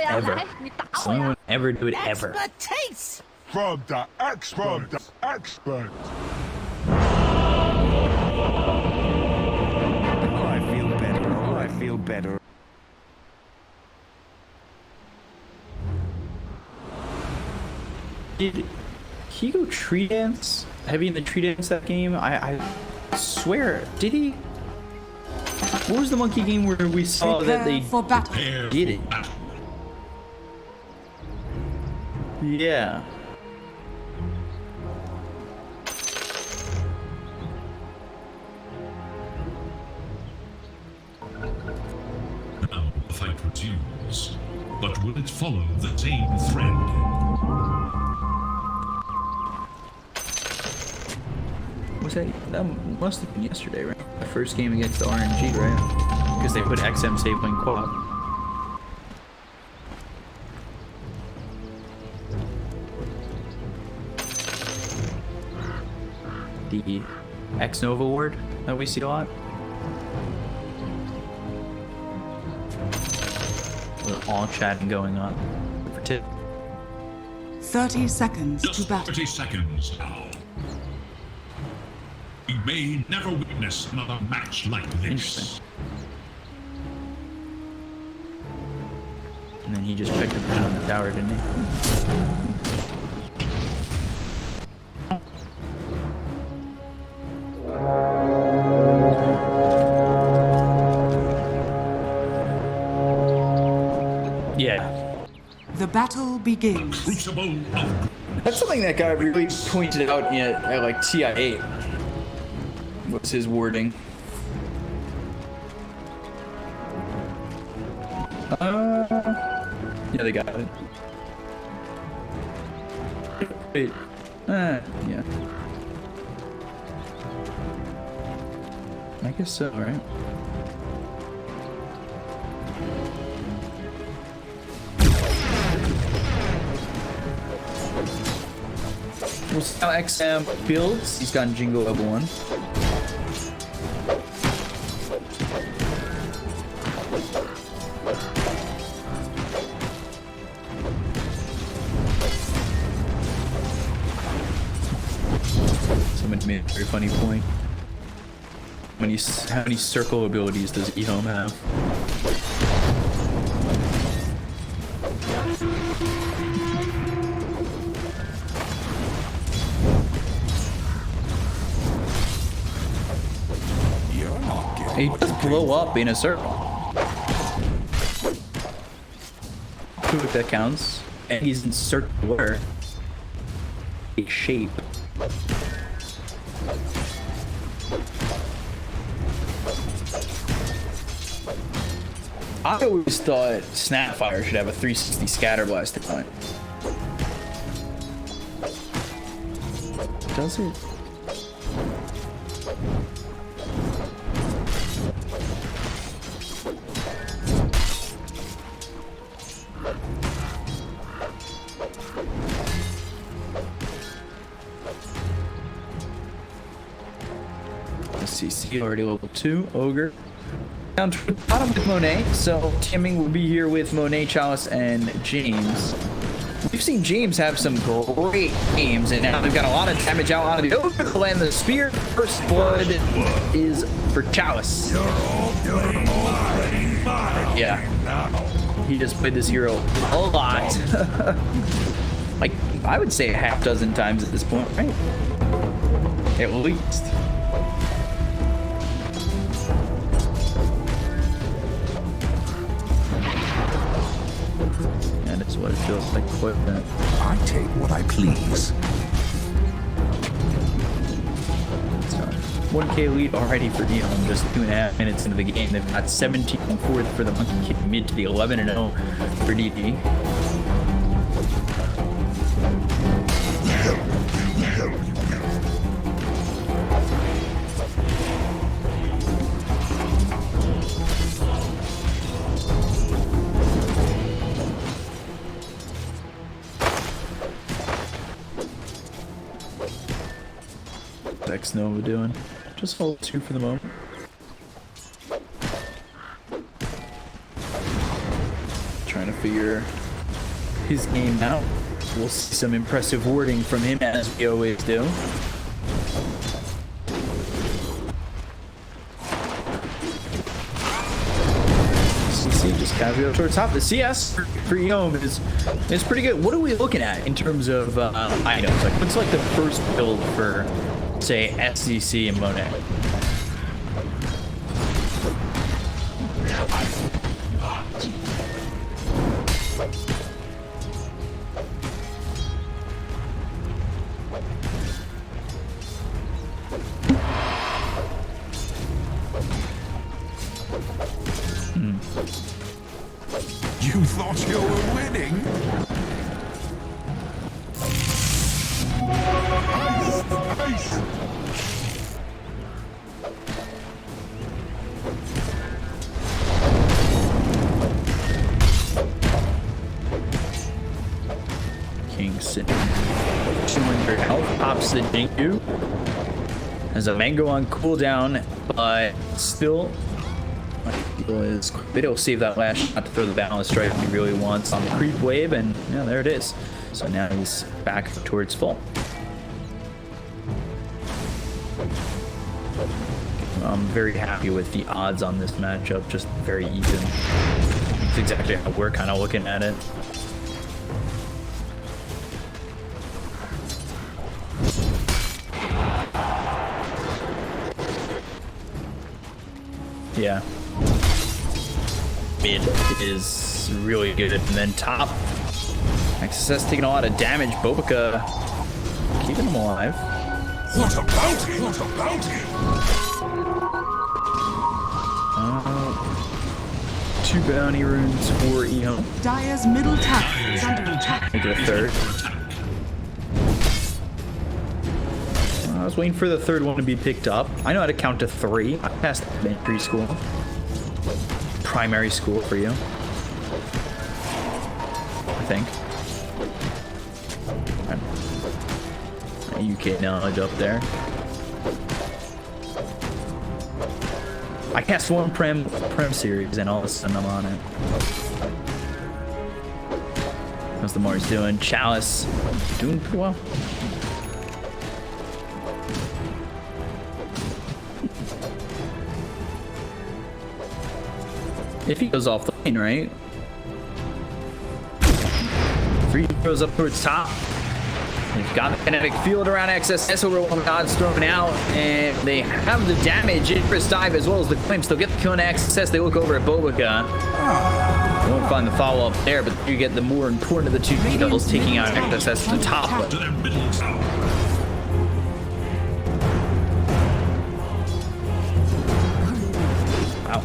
Ever. Someone ever do it ever. Expertise. From the expert. Oh, I feel better. Oh, I feel better. Did he go tree dance? Heavy in the tree dance that game? I swear, did he? What was the monkey game where we saw that they did it? Yeah. Now the fight resumes, but will it follow the same thread? Was that must have been yesterday, right? The first game against the RNG, right? Because they put XM save playing quad. The X Nova ward that we see a lot. We're all chatting going on. For tip. 30 seconds to Just battle. 30 seconds now. We may never witness another match like this. Interesting. And then he just checked the pin on the tower, didn't he? Yeah. The battle begins. Crucible of That's something that guy really pointed out at like TI8. What's his wording? Yeah, they got it. Wait. Yeah. I guess so, right? We'll see how XM builds. He's gotten Jingo level 1. Someone made a very funny point. How many circle abilities does EHOME have? He does blow up in a circle. If that counts. And he's in circular shape. I always thought Snapfire should have a 360 scatter blast on it. Does it? CC already level 2, Ogre. Down to the bottom with Monet, so teaming will be here with Monet, Chalice, and James. We've seen James have some great games, and now they've got a lot of damage out on the Ogre to land the spear. First blood is for Chalice. Yeah, he just played this hero a lot. Like, I would say a half dozen times at this point, right? At least. And it's what it feels like quite that. I take what I please. So, 1K lead already for Dion, just 2.5 minutes into the game. They've got 17 and 4th for the Monkey Kid, mid to the 11 and 0 for DD. What's Nova doing? Just hold 2 for the moment. Trying to figure his game out. We'll see some impressive wording from him, as we always do. CC just kind of go towards top. The CS for EHOME is pretty good. What are we looking at in terms of items? Like, what's like the first build for, say, SCC and Monet? You thought you were winning? Ice! King sitting 200 health, pops the Dinku. Has a Mango on cooldown, but still is it'll save that last shot to throw the balance strike he really wants on the creep wave, and yeah, there it is. So now he's back towards full. I'm very happy with the odds on this matchup, just very even. That's exactly how we're kind of looking at it. Yeah. Mid is really good, and then top. XSS taking a lot of damage. Bobica keeping him alive. What a bounty! What a bounty! 2 bounty runes for EHOME. Dire's middle tower is under attack. Make it a third. I was waiting for the third one to be picked up. I know how to count to 3. I passed elementary school. Primary school for you, I think. UK knowledge up there. I cast one Prem series and all of a sudden I'm on it. How's the Mars doing? Chalice doing pretty well. If he goes off the lane, right? 3 throws up towards top. They've got the kinetic field around XSS over one God's thrown out, and they have the damage in Chris dive as well as the claims. They'll get the kill on XSS. They look over at Bobica. They won't find the follow-up there, but you get the more important of the 2 kills, taking out XSS to the top. To their middle tower. Wow.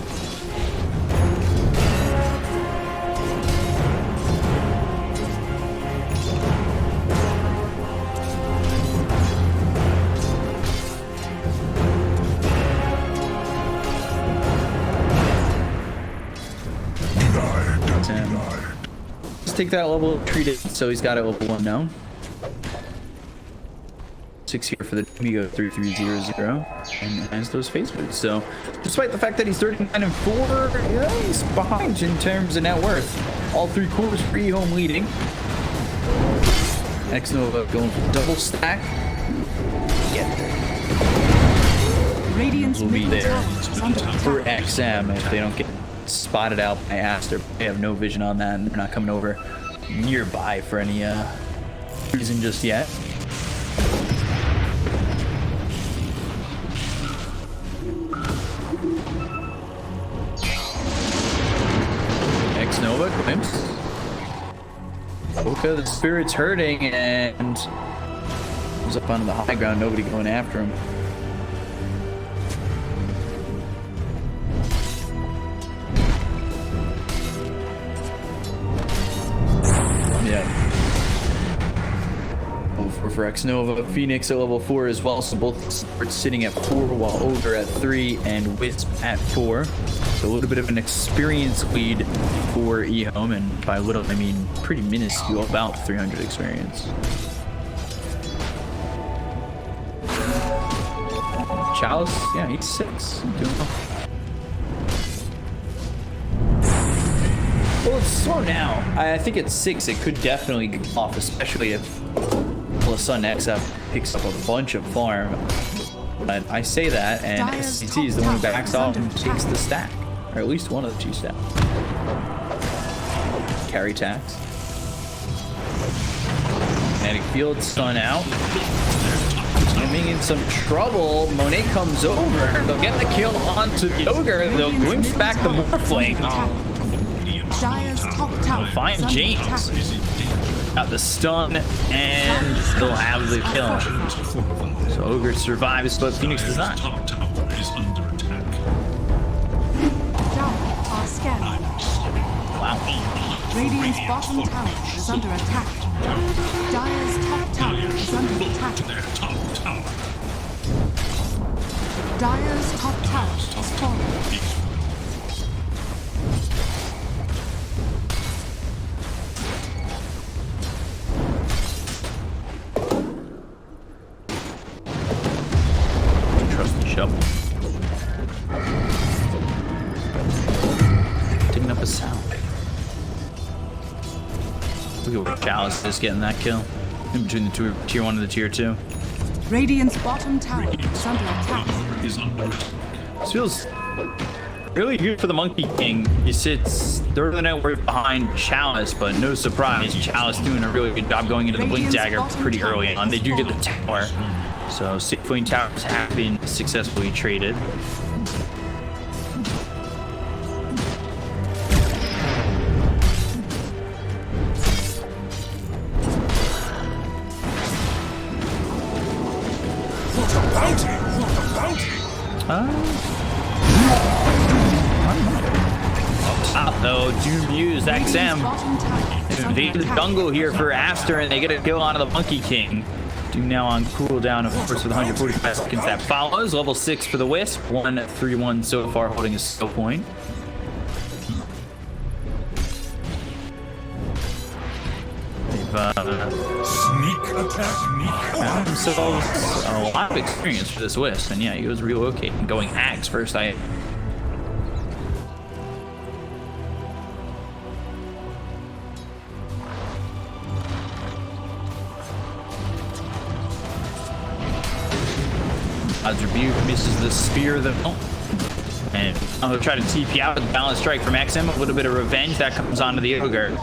Let's take that level treated, so he's got it level 1 now. 6 here for the Amigo 3300 and has those phase boots. So despite the fact that he's 39 and 4, yeah, he's behind in terms of net worth. All 3 cores for EHOME leading. X-Nova going for double stack. Get there. Radiant's Will be middle there tower is under for attack. XM if they don't get spotted out by Aster. They have no vision on that, and they're not coming over nearby for any reason just yet. X-Nova glimpse. Boca, the spirit's hurting, and he's up onto the high ground. Nobody going after him. For X-Nova, Phoenix at level 4 as well, so both are sitting at 4 while Ogre at 3 and Wisp at 4. So a little bit of an experience lead for EHOME, and by little I mean pretty minuscule, about 300 experience. Chalice, yeah, he's 6. Doing well. Well, it's slow now. I think at 6 it could definitely get off, especially if Sun XF picks up a bunch of farm. But I say that, and SCT is the one who backs off and takes the stack, or at least one of the 2 stacks. Carry tax. Magnetic field, stun out. Being in some trouble. Monet comes over. They'll get the kill onto the Ogre. They'll glimpse back the Morphling. Find James. Got the stun, and they'll have the kill. So Ogre survives, but Phoenix does not. Top tower is under attack. Wow. Radiant's bottom tower is under attack. Dire's top tower is under attack. Their top tower. Dire's top tower is falling. Trust the shovel. Picking up a sound. Look at where Chalice is getting that kill. In between the tier 1 and the tier 2. Radiant's bottom tower is under attack. Is under attack. This feels really good for the Monkey King. He sits third of the network behind Chalice, but no surprise, Chalice doing a really good job going into the Blink Dagger pretty early on. They do get the tower. So Safe towers have been successfully traded. Though, do use XM invade the jungle here for Aster, and they get a kill onto the Monkey King. Do now on cooldown, of course, with 145 seconds that follows. Level 6 for the Wisp. 1-3-1 so far, holding a skill point. They've Sneak attack. found themselves a lot of experience for this Wisp, and yeah, he was relocating, going Axe first. Odds Rebuke misses the spear, and I'll try to TP out with the balance strike from XM. A little bit of revenge that comes onto the Ogre.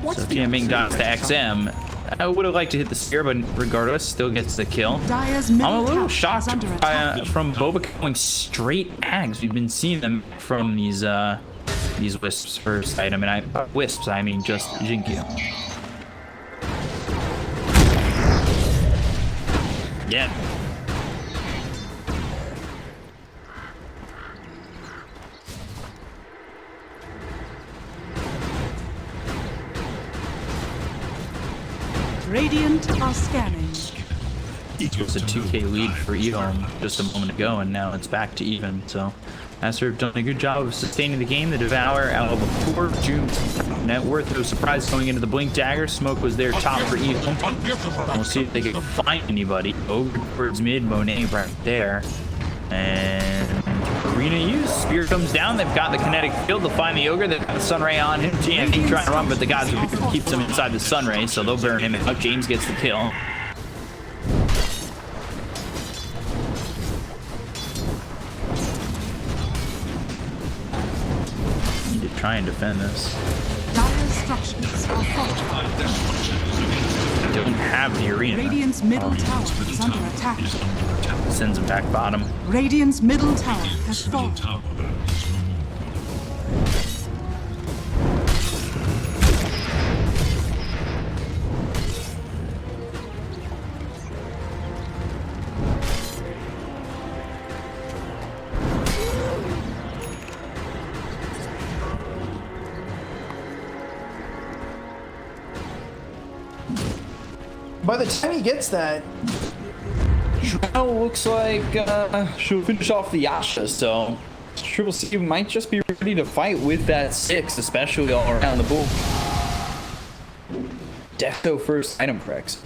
So TMing down to XM. I would have liked to hit the spear, but regardless, still gets the kill. I'm a little shocked from Boba going straight Ags. We've been seeing them from these Wisps first item, and Wisps, I mean just Jinkyu. Yeah. Radiant are scanning. It was a 2k lead for EHOME just a moment ago, and now it's back to even. So Aster have done a good job of sustaining the game. The Devour out of a 4 June net worth. No surprise going into the Blink Dagger. Smoke was their top for EHOME. We'll see if they can find anybody. Over towards mid, Monet right there. And Arena use. Spear comes down. They've got the kinetic field. They'll find the Ogre. They've got the Sunray on him. TMD trying to run, but the guys keeps him inside the Sunray, so they'll burn him out. James gets the kill. Need to try and defend this. Dire structures are fortified. Don't have the Arena. Radiant's middle tower is under attack. Sends him back bottom. Radiant's middle tower has fallen. Tower is removed. By the time he gets that, Drow looks like she'll finish off the Yasha, so Triple C might just be ready to fight with that 6, especially all around the board. Deathto first item corrects.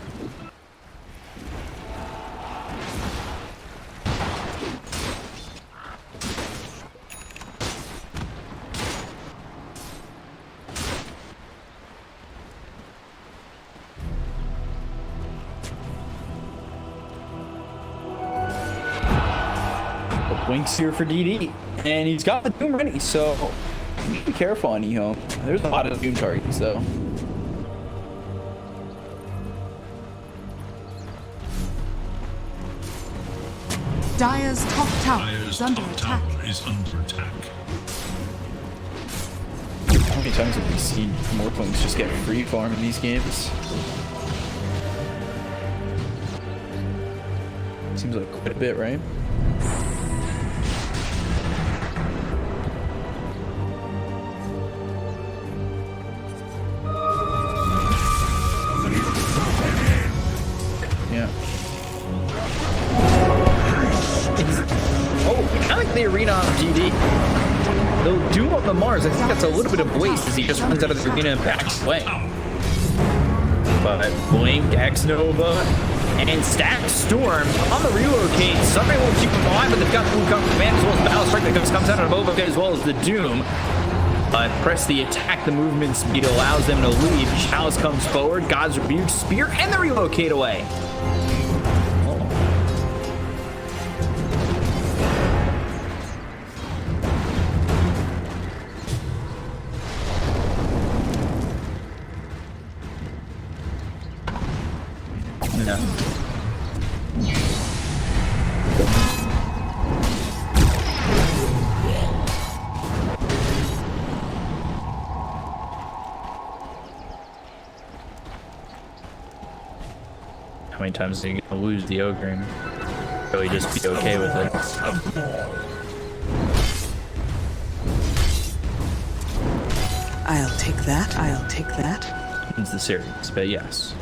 Blink's here for DD, and he's got the Doom ready, so be careful on EHOME. There's a lot of Doom targets, though. Dire's top tower Dire's is under top attack. tower is under attack. How many times have we seen Mortlings just get free farm in these games? Seems like quite a bit, right? Yeah. Oh, kind of like the arena on GD. The Doom of the Mars, I think that's a little bit of waste as he just runs out of the arena and backs away. But Blink, X-Nova, and Stack Storm on the relocate. Sunray will keep him alive, but they've got the Wukong command as well as Battle Strike that comes out of Boba as well as the Doom. Press the attack, the movement speed allows them to leave. Chalice comes forward, God's Rebuke, Spear, and the relocate away. No. How many times are you gonna lose the ogre and really just be okay with it? I'll take that. I'll take that. It's the series, but yes.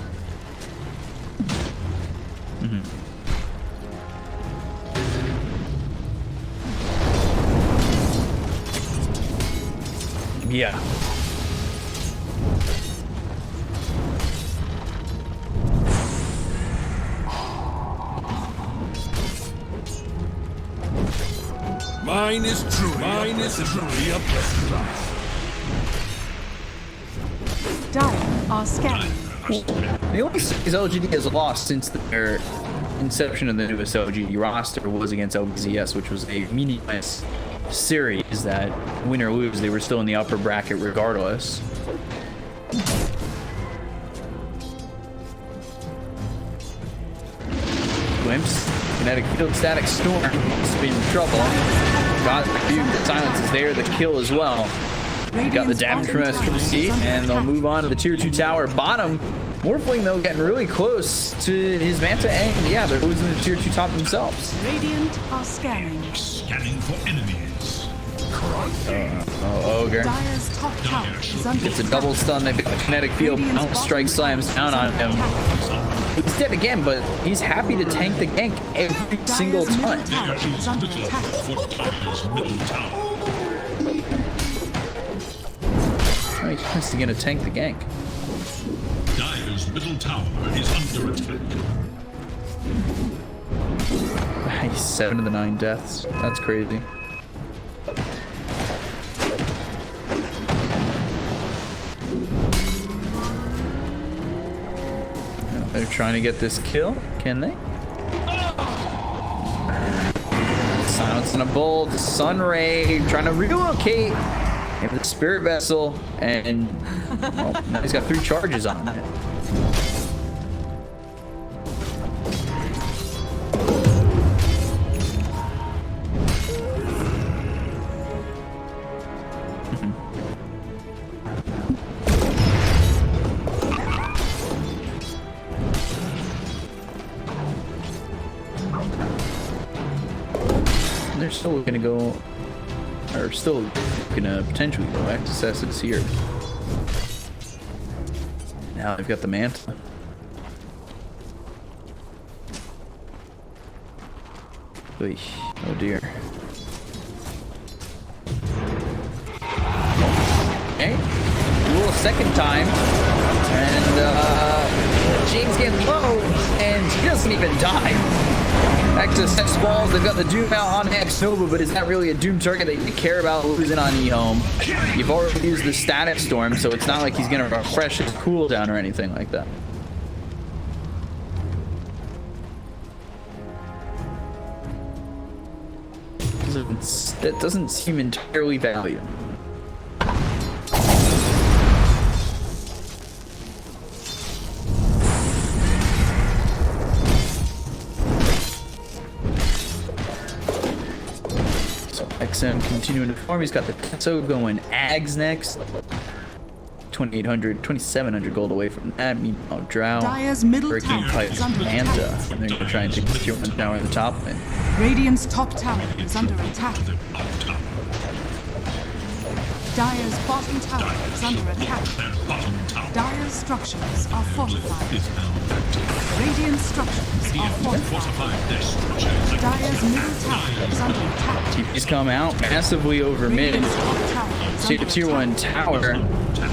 Yeah. Mine is truly a blessing. Dire are scanning. The only series LGD has lost since their inception of the newest LGD roster was against LBZS, which was a meaningless series that, win or lose, they were still in the upper bracket regardless. Glimpse, kinetic field, static storm, spin trouble. God's Rebuke, the silence is there, the kill as well. Got the damage from STC, and they'll move on to the tier 2 tower. Bottom, Morphling though getting really close to his Manta, and yeah, they're losing the tier 2 top themselves. Radiant are scanning. Scanning for enemies. Ogre. Dire's top tower is under Gets a attack. double stun, they've got the kinetic field, Bounce Strike slams down on him. He's dead again, but he's happy to tank the gank every single time. Tower is under attack. For Dire's middle tower. Oh, he's just gonna tank the gank. Dire's middle tower is under attack. He's 7 of the 9 deaths. That's crazy. They're trying to get this kill. Can they? Silence in a bolt. Sunray trying to relocate. Have the Spirit Vessel, and well, now he's got 3 charges on it. They're still gonna go, or still gonna potentially go back to Cessus here. Now they've got the Manta. Oy, oh dear. Okay, duel a second time, and James getting low, and he doesn't even die. Back to Sex Balls, they've got the Doom out on X-Nova, but is that really a Doom target that you care about losing on EHOME? You've already used the Static Storm, so it's not like he's gonna refresh his cooldown or anything like that. doesn't seem entirely valued. So XM continuing to form. He's got the Tetsuo going. Ags next. 2,800, 2,700 gold away from that. Meanwhile, Drow, Dire's middle Hurricane tower Pipe, is under Manta, attack. and they're going to try and take the tier 1 tower at the top of it. Radiant's top tower is under attack. Dire's bottom tower is under attack. Dire's structures are fortified. Radiant structures are fortified. Dire's middle tower is under attack. TP's come out massively over mid. Radiant's top tower is See under the tier attack. 1 tower.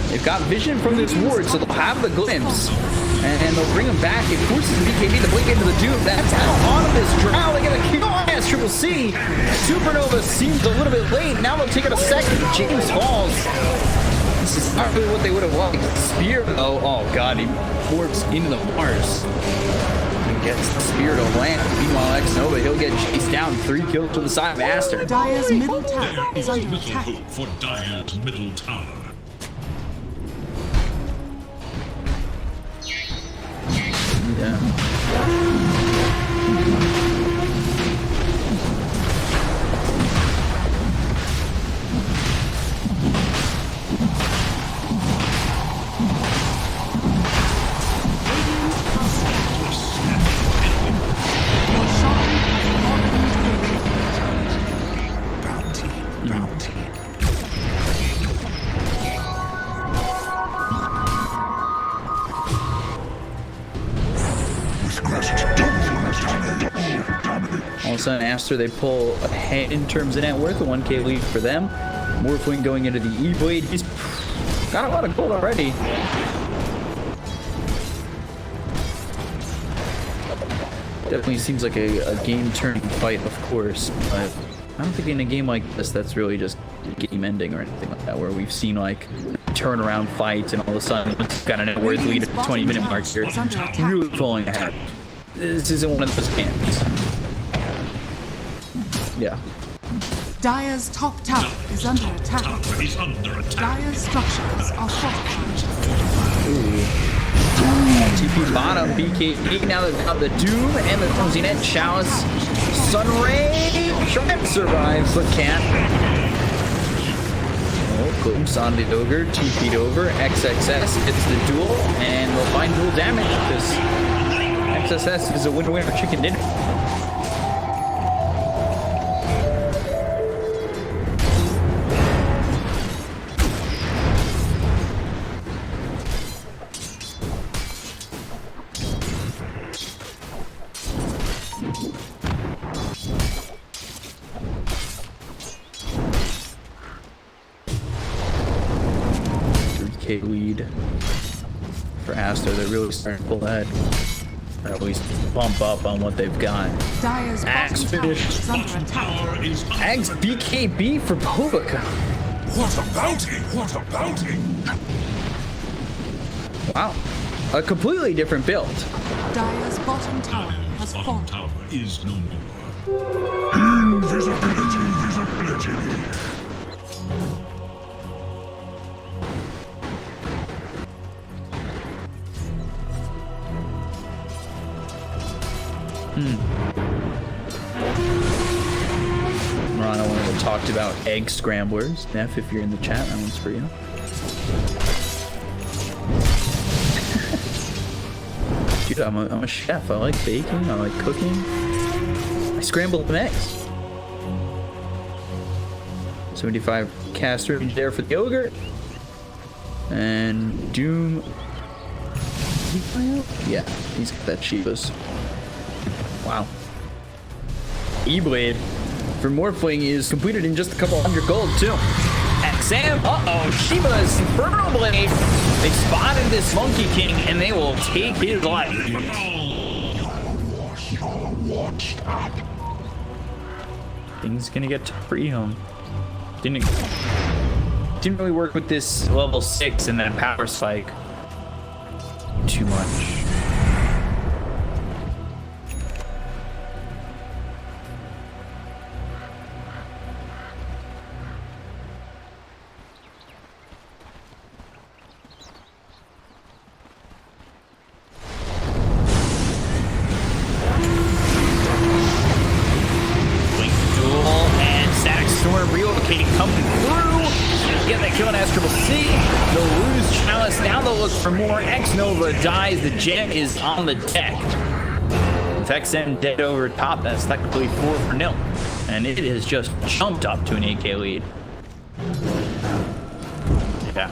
They've got vision from this ward, so they'll have the glimpse. And they'll bring him back. It forces the BKB to blink into the Doom. That's out on this Drow. They get a kill on SCC. Supernova seems a little bit late. Now they'll take it a second. James falls. This is not really what they would have liked. Spear, though. Oh, God. He warps into the Mars. And gets the Spear to land. Meanwhile, X-Nova, he'll get chased down. 3 kills to the side of Aster. Dire's middle tower is under Little attack. hope for Dire's middle tower. Yeah. Your shrine has fallen. Bounty. All of a sudden, Aster, they pull ahead in terms of net worth, a 1k lead for them. Morphling going into the E-Blade. He's got a lot of gold already. Definitely seems like a game-turning fight, of course, but I don't think in a game like this that's really just game ending or anything like that, where we've seen like turnaround fights and all of a sudden it's got a net worth lead at the 20-minute mark here. Really falling ahead. This isn't one of those games. Yeah. Dire's top tower is under attack. Tower is under attack. Dire's structures are fortified. TP bottom, BKB, now they've got the Doom and the Clumsy Net, Chalice, Sunray, trying to survive, but can't. Oh, glimpse on the Ogre, TP'd over, XXS hits the duel, and we'll find dual damage, because XXS is a win-win for chicken dinner. Lead for Aster. They're really starting to pull ahead, or at least bump up on what they've got. Dire's Axe bottom tower finish. is under attack. Tower is under Ags BKB for Bovica. What a bounty! What a bounty! Wow, a completely different build. Dire's bottom tower has bottom fallen. tower is no more. Invisibility, visibility. Rana wanted to talk about egg scramblers. Neff, if you're in the chat, that one's for you. Dude, I'm a chef. I like baking. I like cooking. I scramble them eggs. 75 cast range there for the Ogre. And Doom. Did he fly out? Yeah, he's got that Shiva's. Wow. E-Blade for Morphling is completed in just a couple hundred gold, too. XM, Shiva's Infernal Blade. They spotted this Monkey King, and they will take his life. Things gonna get tough for EHOME. Didn't really work with this level 6 and then power spike too much. kill on SCC. They'll lose Chalice. Now they'll look for more. X-Nova dies. The Jet is on the deck. With XM dead over top, that's technically 4-0. And it has just jumped up to an 8K lead. Yeah.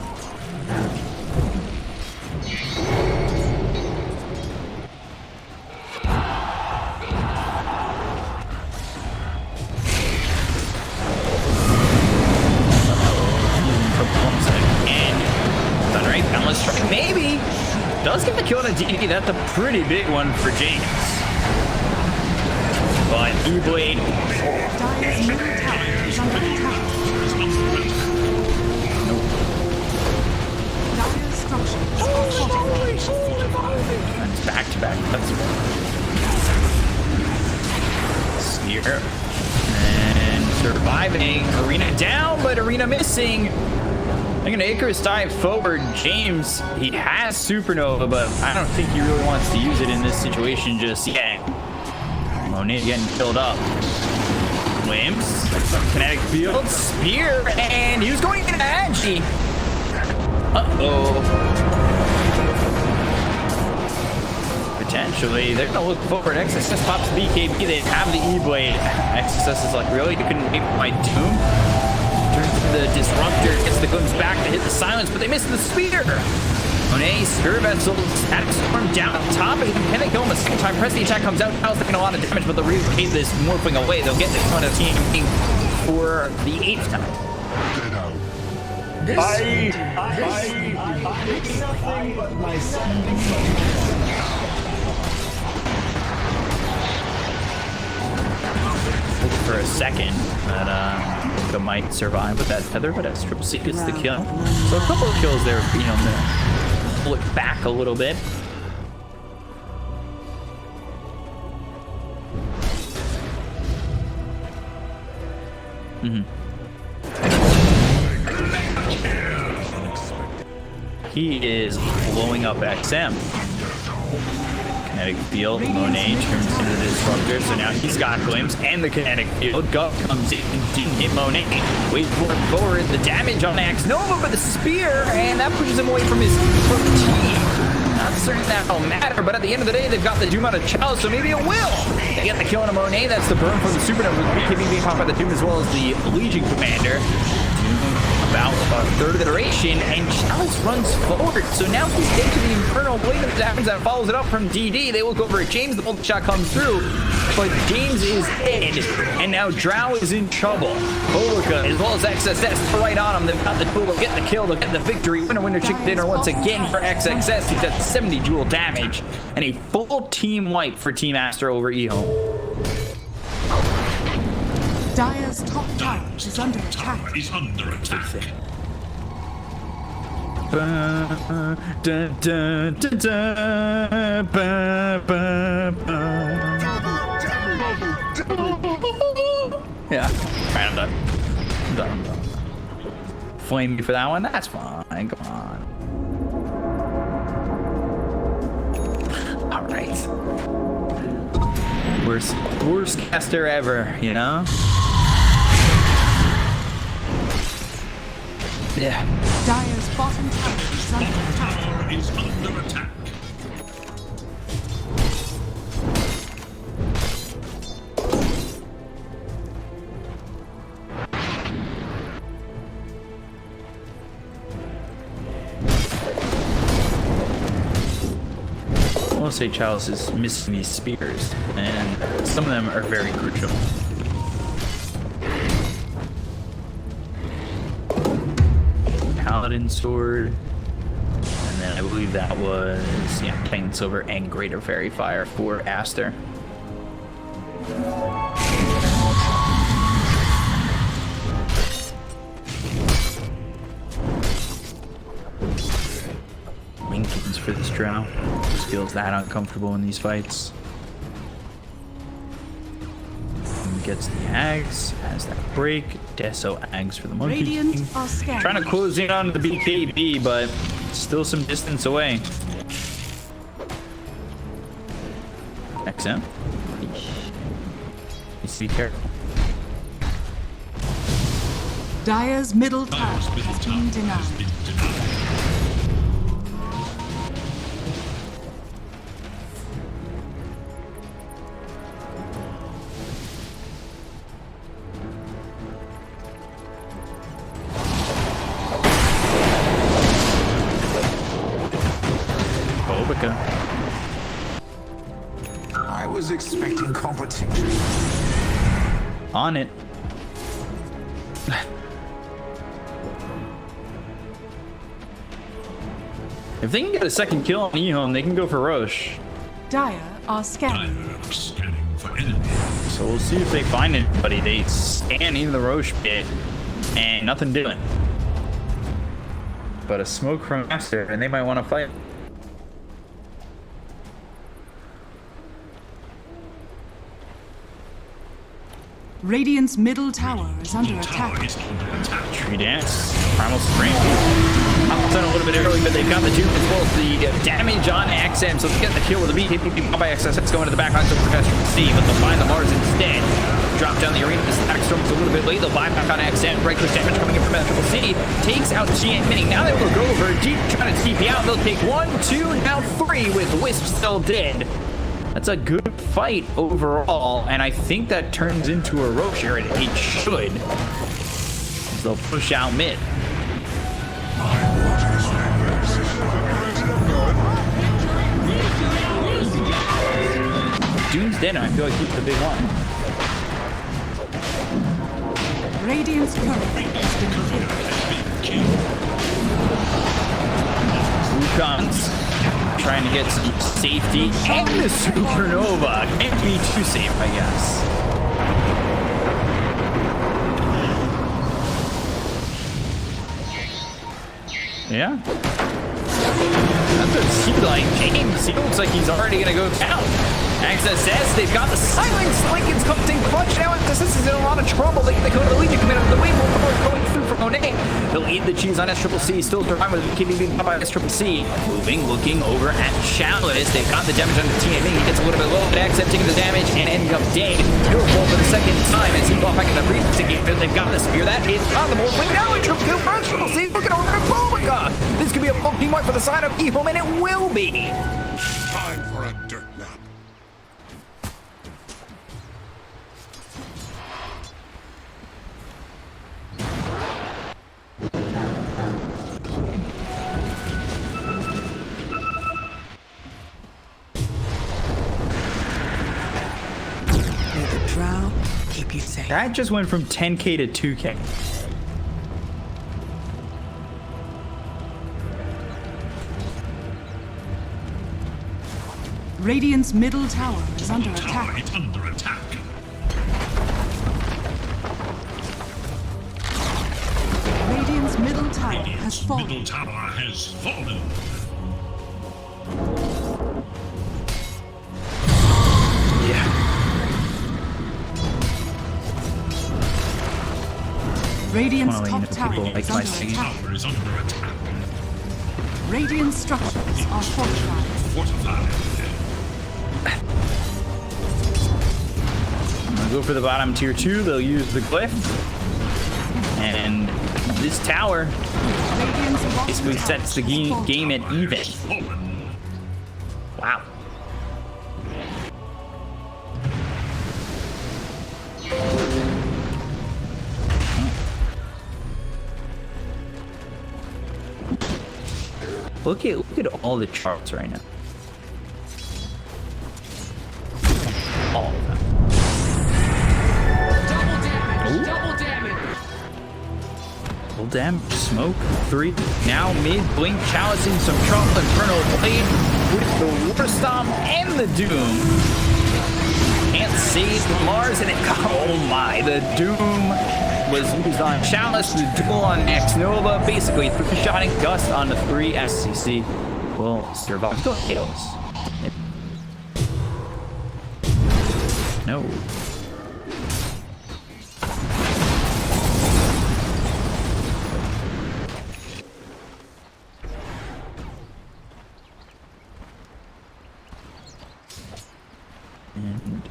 Maybe does get the kill on a DD. That's a pretty big one for James. But E-Blade. Dire's middle tower is under attack. Nope. Dire's structures are fortified. That's back to back. That's Spear. And surviving. Arena down, but Arena missing. I'm gonna Icarus dive forward. James, he has Supernova, but I don't think he really wants to use it in this situation just yet. Monet getting filled up. Glimpse, kinetic field, spear, and he was going into Agi. Uh-oh. Potentially, they're gonna look forward. XSS pops the BKB, they have the E-Blade. XSS is like, really? You couldn't wait for my Doom? The Disruptor gets the glimpse back to hit the silence, but they missed the spear. Monet, Spirit Vessel, Static Storm down on top, and can they kill him a second time? Press the attack comes out, Kyle's taking a lot of damage, but they'll relocate this morphing away. They'll get the kind of team for the 8th time. Bye. For a second, that Luka might survive with that tether, but SCC gets the kill. So a couple of kills there, you know, pull it back a little bit. He is blowing up XM. Kinetic field, Monet turns into the Disruptor, so now he's got Glimpse and the kinetic field. Gov comes in and didn't hit Monet. Wait for it forward, the damage on X-Nova, but the spear, and that pushes him away from his team. Not certain that'll matter, but at the end of the day, they've got the Doom out of Chalice, so maybe it will. They get the kill on a Monet, that's the burn from the Supernova, with BKB being popped by the Doom as well as the Legion Commander. About a third of the duration, and Chalice runs forward. So now he's into the Infernal Blade of happens that follows it up from DD. They look over at James. The bolt shot comes through, but James is dead, and now Drow is in trouble. Oluka, as well as XSS, right on him. They've got the tool. They'll get the kill. They'll get the victory. Winner, chicken dinner once again for XXS. He's at 70 jewel damage, and a full team wipe for Team Aster over EHOME. Dire's top tower is under attack. Is under attack. Yeah, right, I'm done. I'm done. Flame me for that one? That's fine. Come on. All right. Worst caster ever, you know? Yeah. Dire's bottom tower is under attack. Tower is under attack. I want to say Chalice is missing these spears, and some of them are very crucial. Paladin sword, and then I believe that was Plain Silver and Greater Fairy Fire for Aster. Lincoln's for this Drow. Just feels that uncomfortable in these fights. Gets the Ags, has that break. Deso Ags for the Monkey Radiant King. are scared. Trying to close in on the BKB, but still some distance away. XM. Needs to be careful. Dire's middle tower Dire's middle has tower been has denied. been denied. OGA. I was expecting competition. On it. If they can get a second kill on EHOME, they can go for Roche. Dire are scanning. Dire scanning for enemy. So we'll see if they find anybody. They scan in the Roche pit and nothing doing. But a smoke from Aster, and they might want to fight. Radiant's middle tower is under Tower attack. is under attack. Tree dance, primal spring. Hops in a little bit early, but they've got the Doom as well as the damage on XM. So let's get the kill with the beat. By XSX going to the backline, so Professor can see, but they'll find the Mars instead. Drop down the arena. This attack storm's a little bit late. They'll buy back on XM. Right click damage coming in from Triple C. Takes out GN Mini. Now they will go over deep, trying to TP out. They'll take 1, 2, now 3 with Wisp still dead. That's a good fight overall, and I think that turns into a Roche here, and it should. They'll push out mid. Doom's dead, and I feel like he's the big one. Radiant's turret has been killed. Wukon's trying to get some safety, and the Supernova can't be too safe, I guess. Yeah. That's what it seemed like. James, he looks like he's already gonna go down. Access says they've got the silence. Lincoln's comes in clutch now. This is in a lot of trouble. They go to the Legion command of the wave. Going through for Monet. They'll eat the cheese on SCCC. Still surviving with KBB being caught by SCCC. Moving, looking over at Chalice. They've got the damage on the TME. He gets a little bit low, but Access taking the damage and ending up dead. He'll fall for the second time as he got back in the precinct game. They've got the spear. That is on the board. Now a triple kill for SCCC. Looking over at OGA. This could be a bulky mark for the side of EHOME, and it will be. Time for a dirt nap. May the drow keep you safe. That just went from 10k to 2k. Radiant's middle tower is under Tower attack. is under attack. Radiant's middle tower has Radiant's fallen. middle tower has fallen. Radiant's Well, you top know, tower people is like my under singing. attack. Tower is under attack. Radiant structures are fortified. Fortified. I'm gonna go for the bottom tier 2. They'll use the glyph. And this tower Radiant's bottom basically tower sets the is game fortified. at even. Fallen. Wow. Look at all the charts right now. All of them. Double damage. Smoke. 3. Now mid. Blink. Challenging some trouble. Inferno Blade with the Warstomp and the Doom. Can't save Mars, and it got. Oh my. The Doom was used on Chalice, the duel on X Nova. Basically, 3-shotting Gust on the 3 SCC will survive. Go kills. No. And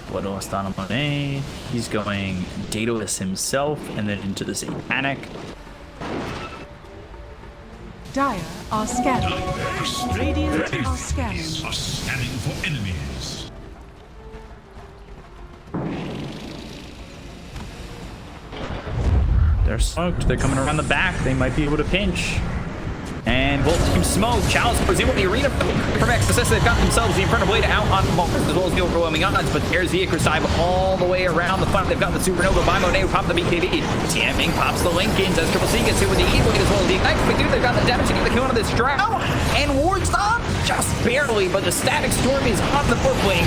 Blood Lost on Monet. He's going Daedalus himself and then into the Satanic. Dire are scanning. Radiant are scanning. Are scanning for enemies. They're smoked. They're coming around the back. They might be able to pinch. And both teams smoke. Chalice goes in with the arena from Exorcist. They've got themselves the Infernal Blade out on Mars as well as the overwhelming odds. But there's the Icarus Dive all the way around the front. They've got the Supernova by Monet who popped the BKB. TMing pops the Lincolns as Triple C gets hit with the E-Blade as well as the Ignite. But dude, they've got the damage to get the kill on this Drow. And wards up just barely, but the Static Storm is on the foot wing.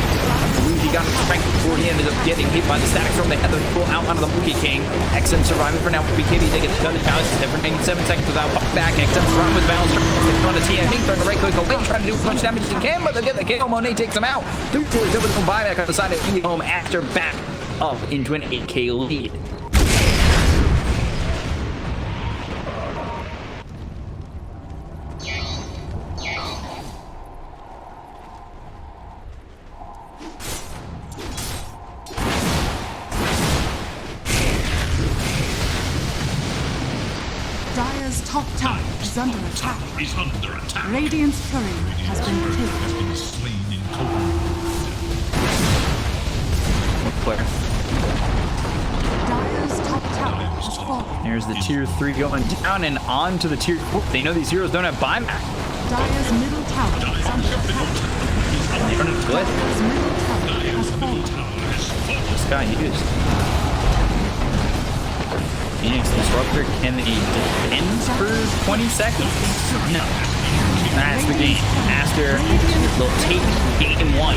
He got the strength before he ended up getting hit by the Static Storm. They had the pull out onto the Mookie King. XM surviving for now for BKB. They get the gun to Chalice. It's for 97 seconds without puck back. XM surviving with balance. On the TM, trying to right click away, trying to do as much damage as he can, but they get the kill. Monet takes him out. 3-4 double buyback on the side of EHOME. Aster back up into an 8K lead. Dire's top tower is under attack. Is under attack. Radiant's courier has been killed. Has been slain in cold. Player. Dire's top tower has fallen. Here's the tier 3 going down and on to the tier 4. They know these heroes don't have buyback. Dire's middle tower is under attack. They run into it. Dire's middle tower has fallen. This guy used. Phoenix Disruptor, can they defend for 20 seconds? No. That's the game. Aster will take game 1.